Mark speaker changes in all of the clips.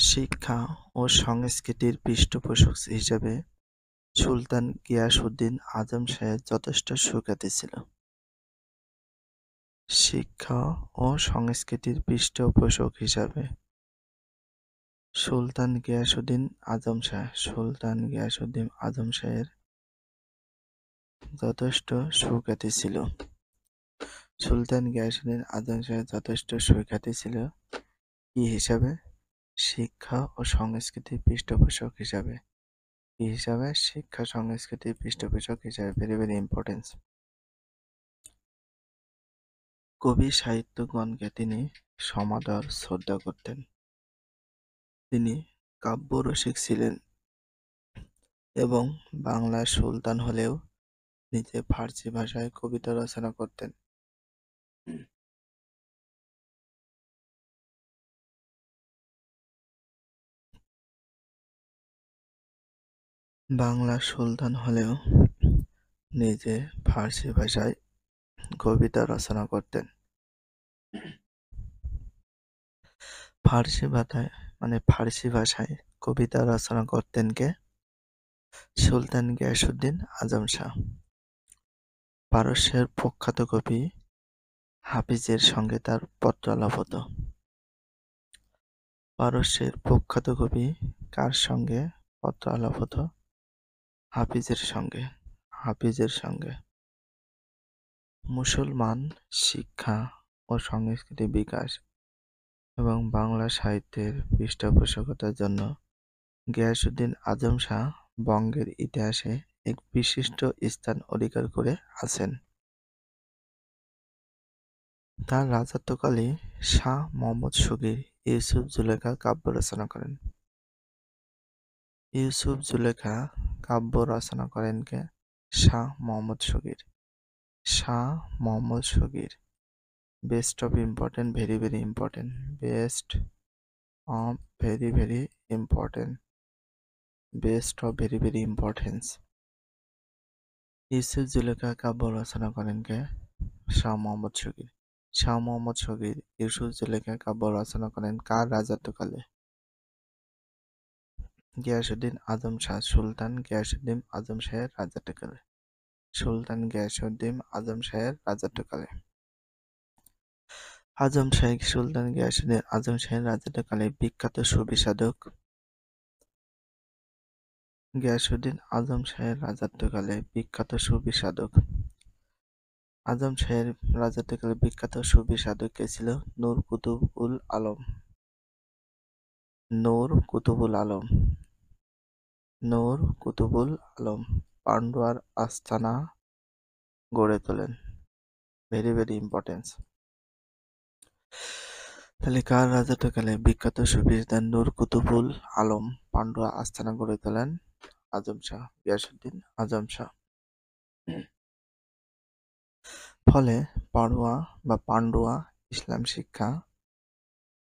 Speaker 1: শিক্ষা ও সংস্কৃতির পৃষ্ঠপোষক হিসেবে সুলতান গিয়াসউদ্দিন আজম শাহের যথেষ্ট সুখ্যাতি ছিল। শিক্ষা ও সংস্কৃতির পৃষ্ঠপোষক হিসাবে সুলতান গিয়াসউদ্দিন আজম শাহের যথেষ্ট সুখ্যাতি ছিল। সুলতান গিয়াসউদ্দিন আজম শাহের যথেষ্ট সুখ্যাতি ছিল কি হিসাবে? শিক্ষা ও সংস্কৃতির পৃষ্ঠপোষক হিসাবে। কি হিসাবে? শিক্ষা সংস্কৃতির পৃষ্ঠপোষক হিসাবে। Very very important. কবি সাহিত্যগণকে তিনি সমাদর শ্রদ্ধা করতেন। তিনি কাব্যরসিক ছিলেন এবং বাংলার সুলতান হলেও নিজে ফার্সি ভাষায় কবিতা রচনা করতেন। বাংলার সুলতান হলেও নিজে ফার্সি ভাষায় কবিতা রচনা করতেন। ফার্সি ভাষায় কবিতা রচনা করতেন কে? সুলতান গিয়াসউদ্দিন আজম শাহ। পারস্যের প্রখ্যাত কবি হাফিজের সঙ্গে তার পত্রালাপ হতো। পারস্যের প্রখ্যাত কবি কার সঙ্গে পত্রালাপ হতো? হাফিজের সঙ্গে। মুসলমান শিক্ষা ও সংস্কৃতি বিকাশ এবং বাংলা সাহিত্যের পৃষ্ঠপোষকতার জন্য গিয়াসউদ্দিন আজম শাহ বঙ্গের ইতিহাসে এক বিশিষ্ট স্থান অধিকার করে আছেন। তার রাজত্বকালে শাহ মোহাম্মদ শগীর ইউসুফ জুলেখা কাব্য রচনা করেন। ইউসুফ জুলেখা কাব্য রচনা করেন কে? Shah Mohammad Shagir. Best of important, very very important. Best of very very important. Best of very very importance. Yusuf Zulekha কাব্য রচনা করেন কে? শাহ মোহাম্মদ শগীর। শাহ মোহাম্মদ শগীর ইউসুফ জুলেখা কাব্য রচনা করেন কার রাজত্বকালে? গিয়াসউদ্দিন আজম শাহ। সুলতান গিয়াসউদ্দিন আজম শাহের রাজত্বকালে। সুলতান গিয়াসউদ্দিন আজম শাহের রাজত্বকালে। সুলতান গিয়াসউদ্দিন আজম শাহের রাজত্বকালে বিখ্যাত সুফি সাধক গিয়াসউদ্দিন আজম শাহের রাজত্বকালে বিখ্যাত সুফি সাধক আজম শাহের রাজত্বকালে বিখ্যাত সুফি সাধক কে ছিল? নূর কুতুবুল আলম। নূর কুতুবুল আলম পান্ডুয়ার আস্তানা গড়ে তোলেন। Very very important. তাহলে কার রাজত্বকালে বিখ্যাত সুফি নূর কুতুবুল আলম পান্ডুয়া আস্তানা গড়ে তোলেন? আজম শাহ, গিয়াসউদ্দিন আজম শাহ। ফলে পান্ডুয়া ইসলাম শিক্ষা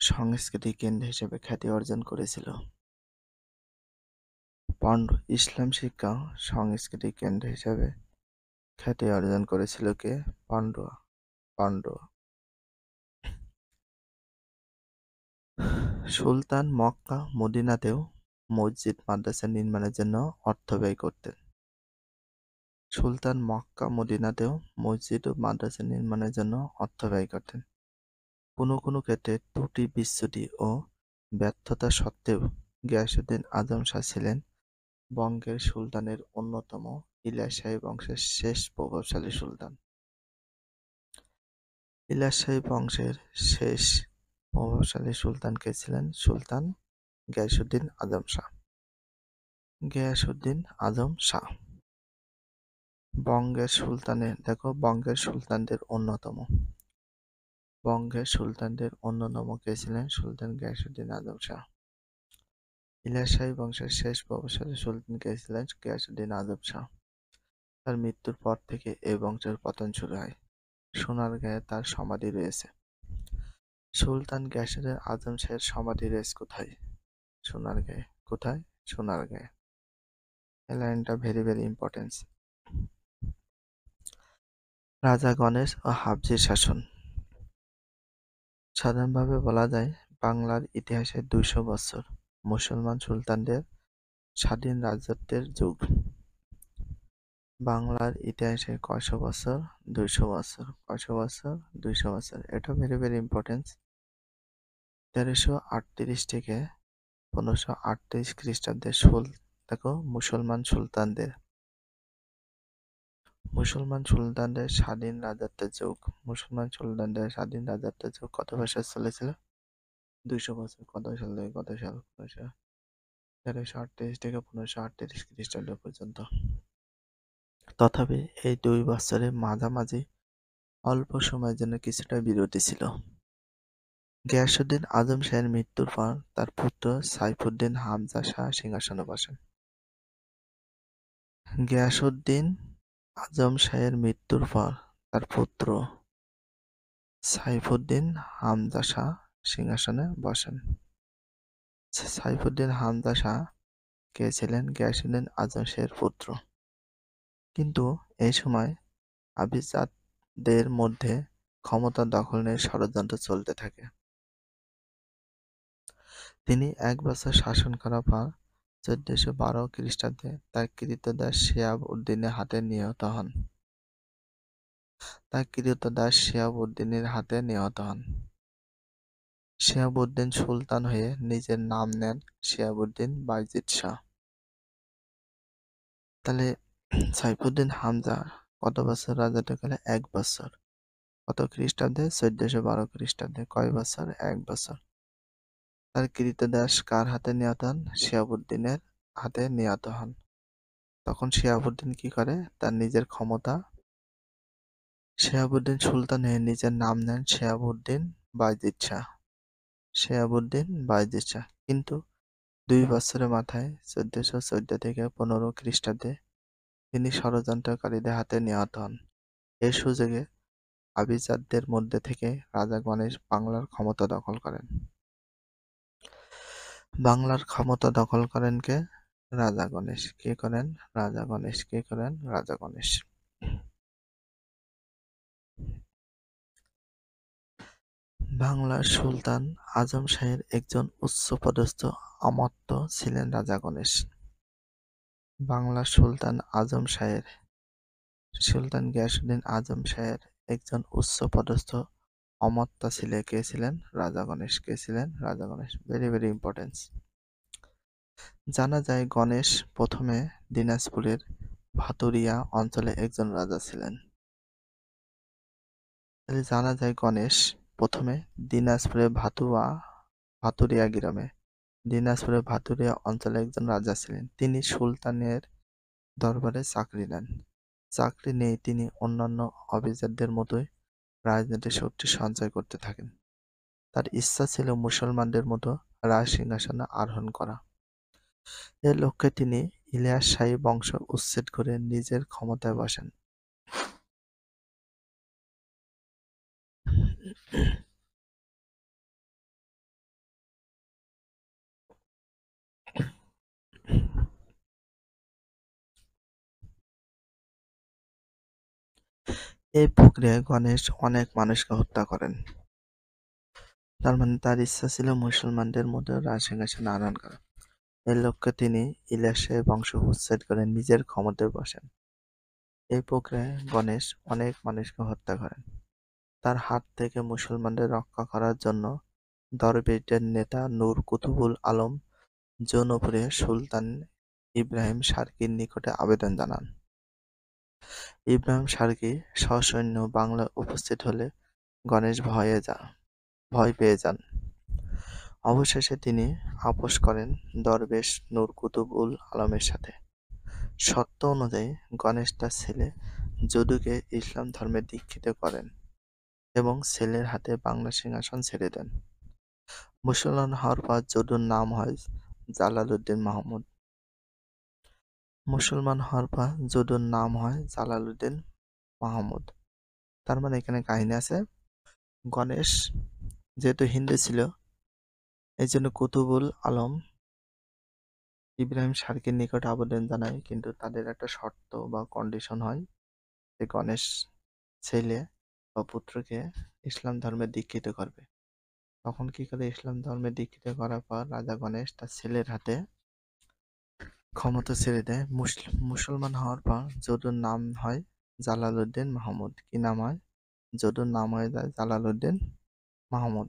Speaker 1: সংস্কৃতি কেন্দ্র হিসেবে খ্যাতি অর্জন করেছিল। ইসলাম শিক্ষা সংস্কৃতি কেন্দ্র হিসেবে খ্যাতি অর্জন করেছিল কে? পান্ডুয়া। সুলতান মক্কা মদিনাতেও মসজিদ মাদ্রাসা নির্মাণের জন্য অর্থ ব্যয় করতেন। সুলতান মক্কা মদিনাতেও মসজিদ ও মাদ্রাসা নির্মাণের জন্য অর্থ ব্যয় করতেন। কোনো কোনো ক্ষেত্রে ত্রুটি বিচ্যুতি ও ব্যর্থতা সত্ত্বেও গিয়াসউদ্দিন আজম শাহ ছিলেন বঙ্গের সুলতানের অন্যতম ইলিয়াস শাহী বংশের শেষ প্রভাবশালী সুলতান। ইলিয়াস শাহী বংশের শেষ প্রভাবশালী সুলতান কে ছিলেন? সুলতান গিয়াসউদ্দিন আজম শাহ। বঙ্গের সুলতানদের অন্যতম কে ছিলেন? সুলতান গিয়াসউদ্দিন আজম শাহ। ইলিয়াস শাহী বংশের শেষ প্রভাবশালী সুলতান কে ছিলেন? গিয়াসউদ্দিন আজম শাহ। তার মৃত্যুর পর থেকে এই বংশের পতন শুরু হয়। সোনারগাঁয়ে তার সমাধি রয়েছে। সুলতান গিয়াসউদ্দিন আজম শাহের সমাধি রয়েছে কোথায়? সোনারগাঁয়ে। কোথায়? সোনারগাঁয়ে। এই লাইনটা ভেরি ভেরি ইম্পর্টেন্ট। রাজা গণেশ ও হাফজির শাসন। সাধারণভাবে বলা যায় বাংলার ইতিহাসে 200 বছর মুসলমান সুলতানদের স্বাধীন রাজত্বের যুগ। বাংলার ইতিহাসে কয়শো বছর? 200 বছর। কয়শো বছর? 200 বছর। এটা ভেরি ভেরি ইম্পর্টেন্ট। 1338 থেকে 1538 খ্রিস্টাব্দে দেখো মুসলমান সুলতানদের স্বাধীন রাজত্বের যুগ। মুসলমান সুলতানদের স্বাধীন রাজত্বের যুগ কত বছর চলেছিল? 200 বছর। কত সাল থেকে কত সাল? 1338 থেকে 1538 খ্রিস্টাব্দ পর্যন্ত। তথাপি এই 2 বছরের মাঝামাঝি অল্প সময়ের জন্য কিছুটা বিরতি ছিল। গিয়াসউদ্দিন আজম শাহের মৃত্যুর পর তার পুত্র সাইফুদ্দিন হামজা শাহ সিংহাসনে বসেন। গিয়াসউদ্দিন আজম শাহের মৃত্যুর পর তার পুত্র সাইফুদ্দিন হামজা শাহ সিংহাসনে বসেন। সাইফুদ্দিন হামজা শাহ কে ছিলেন? গিয়াসউদ্দিন আজম শাহের পুত্র। কিন্তু এই সময় আবিজাদদের মধ্যে ক্ষমতা দখল নিয়ে ষড়যন্ত্র চলতে থাকে। তিনি 1 বছর শাসন করার পর 1412 খ্রিস্টাব্দে তার ক্রীতদাস শিহাব উদ্দিনের হাতে নিহত হন। শিহাব উদ্দিন সুলতান হয়ে নিজের নাম নেন শিহাবুদ্দিন বায়জিদ শাহ। তাহলে সাইফুদ্দিন হামজা কত বছর রাজত্ব করে? 1 বছর। কত খ্রিস্টাব্দে? 1412 খ্রিস্টাব্দে। কয় বছর? 1 বছর। তার ক্রীতদাস কার হাতে নিহত হন? শিহাবুদ্দিনের হাতে নিহত হন। তখন শিহাবুদ্দিন কি করে? তার নিজের ক্ষমতা শিহাবুদ্দিন সুলতান হয়ে নিজের নাম নেন শিহাবুদ্দিন বায়জিদ শাহ। কিন্তু 2 বছরের মাথায় 1414 থেকে 15 খ্রিস্টাব্দে তিনি ষড়যন্ত্রকারীদের হাতে নিহত হন। এর সুযোগে আবিজাদদের মধ্যে থেকে রাজা গণেশ বাংলার ক্ষমতা দখল করেন কে? রাজা গণেশ। কে করেন? রাজা গণেশ। কে করেন? রাজা গণেশ। বাংলার সুলতান আজম শাহের একজন উচ্চপদস্থ অমাত্য ছিলেন রাজা গণেশ। বাংলার সুলতান গিয়াসউদ্দিন আজম শাহের একজন উচ্চপদস্থ অমাত্যা কে ছিলেন? রাজা গণেশ। কে ছিলেন? রাজা গণেশ। Very very important. জানা যায় গণেশ প্রথমে দিনাজপুরের ভাতুরিয়া অঞ্চলে একজন রাজা ছিলেন। জানা যায় গণেশ প্রথমে দিনাজপুরের ভাতুরিয়া অঞ্চলে একজন রাজা ছিলেন। তিনি সুলতানের দরবারে চাকরি নেন। চাকরি নিয়ে তিনি অন্যান্য অভিজাতদের মতোই রাজনৈতিক শক্তি সঞ্চয় করতে থাকেন। তার ইচ্ছা ছিল মুসলমানদের মতো রাজ সিংহাসনে আরোহণ করা। এ লক্ষ্যে তিনি ইলিয়াস শাহী বংশ উচ্ছেদ করে নিজের ক্ষমতায় বসেন। এই প্রক্রিয়ায় গণেশ অনেক মানুষকে হত্যা করেন। তার মানে তার ইচ্ছা ছিল মুসলমানদের মতো রাজ সিংহাসনে আরোহণ করা। এর লক্ষ্যে তিনি ইলিয়াস শাহী বংশ উচ্ছেদ করে নিজের ক্ষমতায় বসেন। এই প্রক্রিয়ায় গণেশ অনেক মানুষকে হত্যা করেন। তার হাত থেকে মুসলমানদের রক্ষা করার জন্য দরবেশদের নেতা নূর কুতুবুল আলম জৌনপুরে সুলতান ইব্রাহিম শার্কির নিকটে আবেদন জানান। ইব্রাহিম শার্কি সসৈন্য বাংলায় উপস্থিত হলে গণেশ ভয় পেয়ে যান। অবশেষে তিনি আপোস করেন দরবেশ নূর কুতুবুল আলমের সাথে। শর্ত অনুযায়ী গণেশ তার ছেলে যদুকে ইসলাম ধর্মে দীক্ষিত করেন এবং ছেলের হাতে বাংলা সিংহাসন ছেড়ে দেন। মুসলমান হওয়ার পর যদুর নাম হয় জালালউদ্দিন মাহমুদ। তার মানে এখানে কাহিনী আছে, গণেশ যেহেতু হিন্দু ছিল এই জন্য কুতুবুল আলম ইব্রাহিম শার্কির নিকট আবেদন জানায়, কিন্তু তাদের একটা শর্ত বা কন্ডিশন হয় যে গণেশ ছেলে বা পুত্রকে ইসলাম ধর্মে দীক্ষিত করবে। তখন কি করে ইসলাম ধর্মে দীক্ষিত করার পর রাজা গণেশ তার ছেলের হাতে ক্ষমতা ছেড়ে দেয়। মুসলমান হওয়ার পর যদুর নাম হয় জালালউদ্দিন মাহমুদ। কি নাম হয়? যদুর নাম হয়ে যায় জালালউদ্দিন মাহমুদ।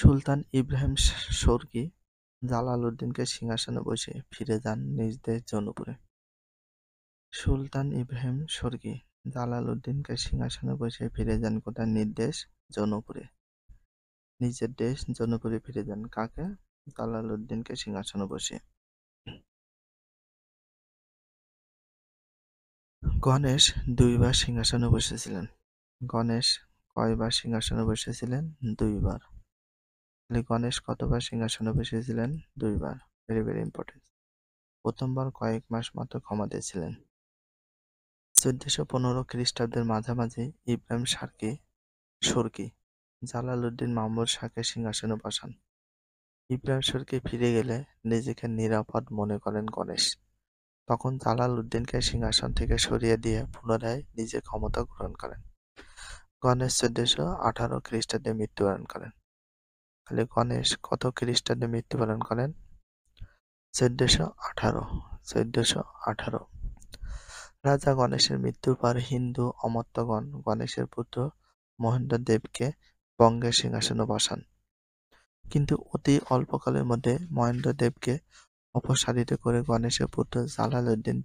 Speaker 1: সুলতান ইব্রাহিম শর্কী জালালউদ্দিনকে সিংহাসনে বসে ফিরে যান নিজ দেশ জৌনপুরে। সুলতান ইব্রাহিম শর্কী জালালউদ্দিনকে সিংহাসনে বসে ফিরে যান কোথায়? নিজ দেশ জৌনপুরে। নিজের দেশ জৌনপুরে ফিরে যান। কাকে? জালালউদ্দিনকে সিংহাসনে বসে। গণেশ দুইবার সিংহাসনে বসেছিলেন। গণেশ কয়বার সিংহাসনে বসেছিলেন? দুইবার। তাহলে গণেশ কতবার সিংহাসনে বসেছিলেন? দুইবার। Very very important. প্রথমবার কয়েক মাস মাত্র ক্ষমতায় ছিলেন। 1415 খ্রিস্টাব্দের মাঝামাঝি ইব্রাহিম শর্কী জালালউদ্দিন মাহমুদ শাহকে সিংহাসনে বসান। ইব্রাহিম শর্কী ফিরে গেলে নিজেকে নিরাপদ মনে করেন গণেশ। তখন জালালউদ্দিনকে সিংহাসন থেকে সরিয়ে দিয়ে পুনরায় নিজে ক্ষমতা গ্রহণ করেন। গণেশ 1418 খ্রিস্টাব্দে মৃত্যুবরণ করেন। তাহলে গণেশ কত খ্রিস্টাব্দে মৃত্যুবরণ করেন? 1418। রাজা গণেশের মৃত্যুর পর হিন্দু অমাত্যগণ গণেশের পুত্র মহেন্দ্রদেবকে বঙ্গের সিংহাসনে বসান। কিন্তু অতি অল্পকালের মধ্যে মহেন্দ্রদেবকে অপসারিত করে গণেশের পুত্র জালালউদ্দিন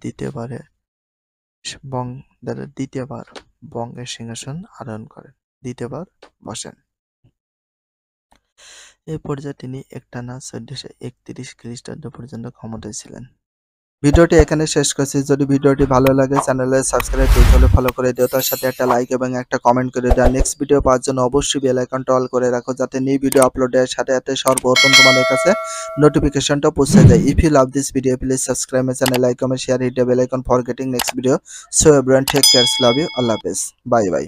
Speaker 1: দ্বিতীয়বার বঙ্গের সিংহাসন আরোহণ করেন। দ্বিতীয়বার বসেন। এ পর্যায়ে তিনি একটানা 1431 খ্রিস্টাব্দ পর্যন্ত ক্ষমতায় ছিলেন। ভিডিওটি এখানে শেষ করছি। যদি ভিডিওটি ভালো লাগে চ্যানেলে সাবস্ক্রাইব দিতে হলে ফলো করে দিও, তার সাথে একটা লাইক এবং একটা কমেন্ট করে দাও। নেক্সট ভিডিও পাওয়ার জন্য অবশ্যই বেল আইকনটা অল করে রাখো, যাতে নিউ ভিডিও আপলোডের সাথে সাথে সর্বপ্রথম তোমাদের কাছে নোটিফিকেশনটা পৌঁছে যায়। If you love this video please subscribe my channel, like, comment, share, hit the bell icon for getting next video. So everyone take care, love you, আল্লাহ হাফেজ, বাই বাই।